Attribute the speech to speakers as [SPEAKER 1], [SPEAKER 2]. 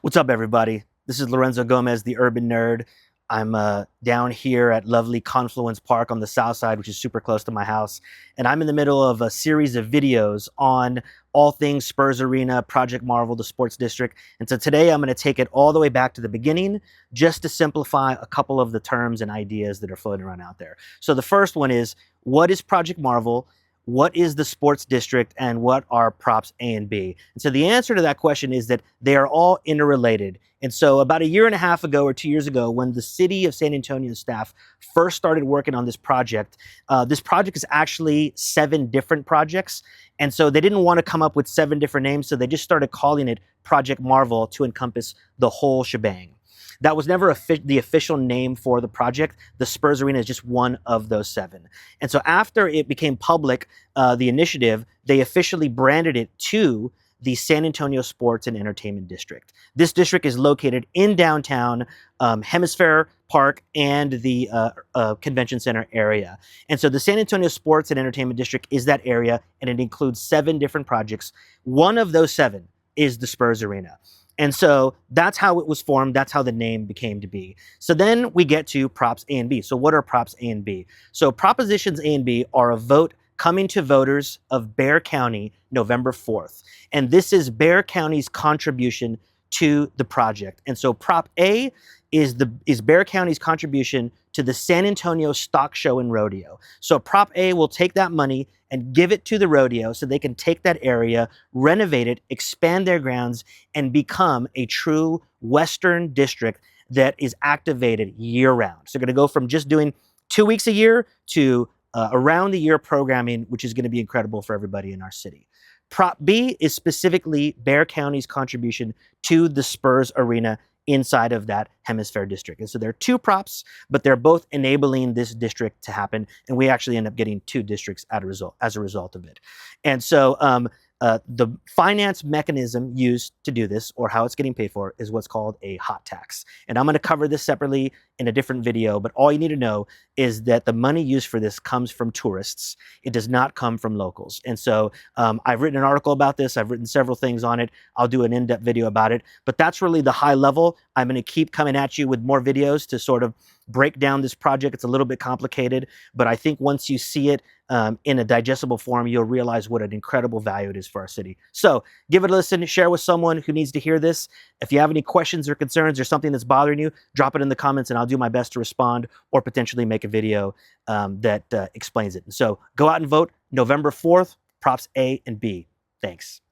[SPEAKER 1] What's up, everybody? This is Lorenzo Gomez, the Urban Nerd. I'm down here at lovely Confluence Park on the south side, which is super close to my house. And I'm in the middle of a series of videos on all things Spurs Arena, Project Marvel, the sports district. And so today I'm going to take it all the way back to the beginning just to simplify a couple of the terms and ideas that are floating around out there. So the first one is, what is Project Marvel? What is the sports district, and what are props A and B? And so the answer to that question is that they are all interrelated. And so about a year and a half ago or 2 years ago, when the city of San Antonio staff first started working on this project is actually 7 different projects. And so they didn't want to come up with 7 different names, so they just started calling it Project Marvel to encompass the whole shebang. That was never the official name for the project. The Spurs Arena is just one of those 7. And so after it became public, the initiative, they officially branded it to the San Antonio Sports and Entertainment District. This district is located in downtown Hemisphere Park and the Convention Center area. And so the San Antonio Sports and Entertainment District is that area, and it includes 7 different projects. One of those 7 is the Spurs Arena. And so that's how it was formed. That's how the name became to be. So then we get to props A and B. So what are props A and B? So propositions A and B are a vote coming to voters of Bexar County November 4th. And this is Bexar County's contribution to the project. And so prop A is Bexar County's contribution to the San Antonio Stock Show and Rodeo. So prop A will take that money and give it to the rodeo so they can take that area, renovate it, expand their grounds, and become a true Western district that is activated year-round. So they're going to go from just doing 2 weeks a year to around the year programming, which is going to be incredible for everybody in our city. Prop B is specifically Bexar County's contribution to the Spurs Arena inside of that Hemisphere district. And so there are 2 props, but they're both enabling this district to happen. And we actually end up getting 2 districts as a result of it. And so the finance mechanism used to do this, or how it's getting paid for, is what's called a hot tax. And I'm going to cover this separately in a different video, but all you need to know is that the money used for this comes from tourists. It does not come from locals. And so I've written an article about this. I've written several things on it. I'll do an in-depth video about it, but that's really the high level. I'm going to keep coming at you with more videos to sort of break down this project. It's a little bit complicated, but I think once you see it in a digestible form, you'll realize what an incredible value it is for our city. So give it a listen, share with someone who needs to hear this. If you have any questions or concerns or something that's bothering you, drop it in the comments and I'll do my best to respond, or potentially make a video that explains it. And so go out and vote November 4th, props A and B. Thanks.